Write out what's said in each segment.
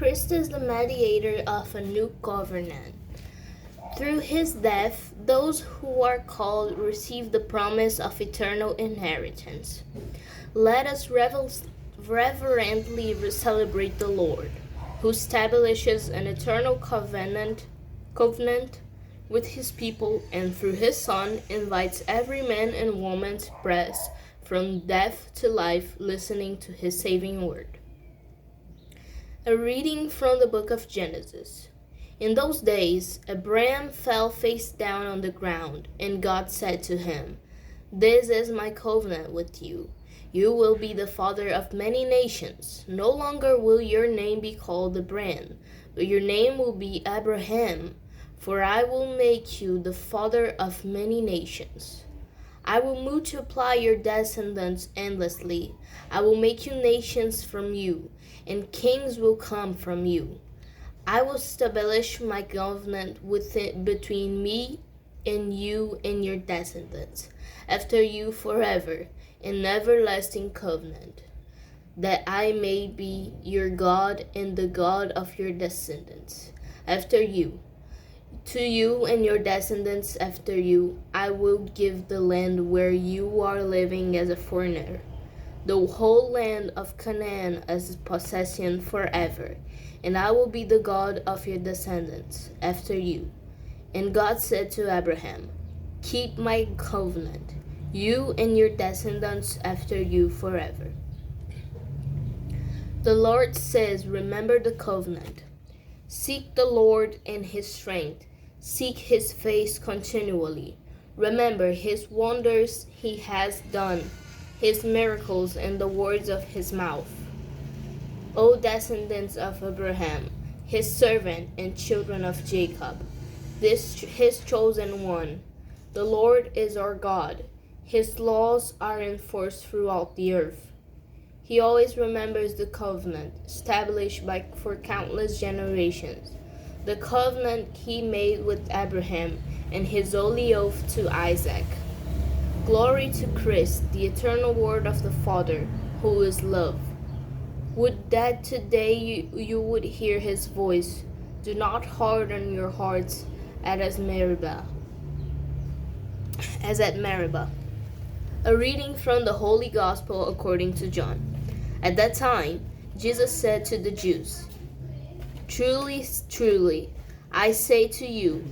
Christ is the mediator of a new covenant. Through his death, those who are called receive the promise of eternal inheritance. Let us reverently celebrate the Lord, who establishes an eternal covenant with his people, and through his Son invites every man and woman to pass from death to life, listening to his saving word. A reading from the book of Genesis. In those days, Abraham fell face down on the ground, and God said to him, "This is my covenant with you. You will be the father of many nations. No longer will your name be called Abraham, but your name will be Abraham, for I will make you the father of many nations. I will multiply your descendants endlessly. I will make you nations from you, and kings will come from you. I will establish my covenant between me and you and your descendants after you forever, an everlasting covenant, that I may be your God and the God of your descendants after you. To you and your descendants after you, I will give the land where you are living as a foreigner, the whole land of Canaan as a possession forever, and I will be the God of your descendants after you." And God said to Abraham, "Keep my covenant, you and your descendants after you forever." The Lord says, "Remember the covenant. Seek the Lord in his strength. Seek his face continually. Remember his wonders he has done, his miracles and the words of his mouth. O descendants of Abraham, his servant and children of Jacob, his chosen one. The Lord is our God. His laws are enforced throughout the earth. He always remembers the covenant established for countless generations, the covenant he made with Abraham and his holy oath to Isaac. Glory to Christ, the eternal word of the Father, who is love. Would that today you would hear his voice. Do not harden your hearts as at Meribah. A reading from the Holy Gospel according to John. At that time, Jesus said to the Jews, "Truly, truly, I say to you,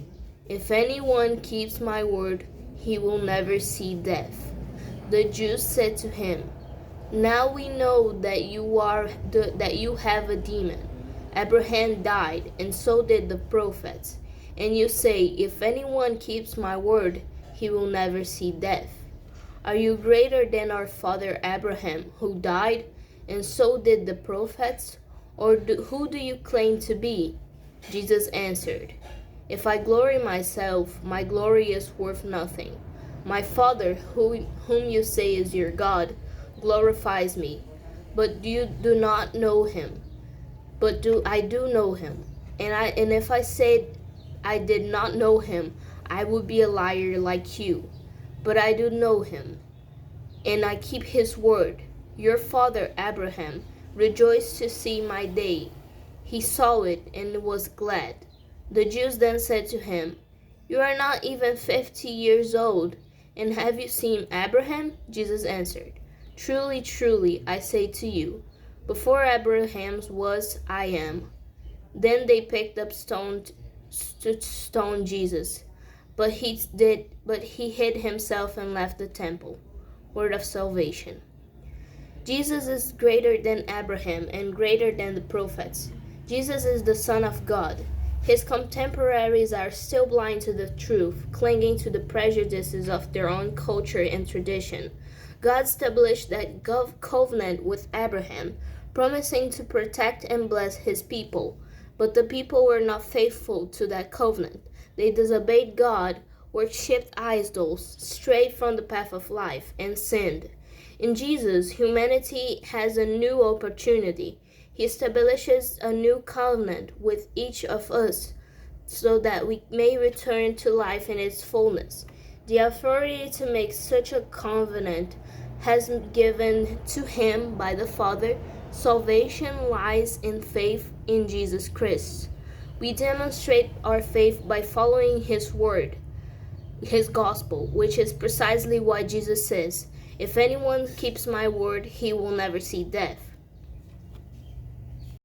if anyone keeps my word, he will never see death." The Jews said to him, "Now we know that you have a demon. Abraham died, and so did the prophets. And you say, if anyone keeps my word, he will never see death. Are you greater than our father Abraham, who died, and so did the prophets? Or who do you claim to be?" Jesus answered, "If I glory myself, my glory is worth nothing. My Father, whom you say is your God, glorifies me, but you do not know him. But I do know him. And if I said I did not know him, I would be a liar like you. But I do know him, and I keep his word. Your father Abraham rejoiced to see my day. He saw it and was glad." The Jews then said to him, "You are not even 50 years old, and have you seen Abraham?" Jesus answered, "Truly, truly, I say to you, before Abraham was, I am." Then they picked up stones to stone Jesus, but he hid himself and left the temple. Word of salvation. Jesus is greater than Abraham and greater than the prophets. Jesus is the Son of God. His contemporaries are still blind to the truth, clinging to the prejudices of their own culture and tradition. God established that covenant with Abraham, promising to protect and bless his people. But the people were not faithful to that covenant. They disobeyed God, worshipped idols, strayed from the path of life, and sinned. In Jesus, humanity has a new opportunity. He establishes a new covenant with each of us so that we may return to life in its fullness. The authority to make such a covenant has been given to him by the Father, Salvation lies in faith in Jesus Christ. We demonstrate our faith by following His word, His gospel, which is precisely why Jesus says, "If anyone keeps my word, he will never see death."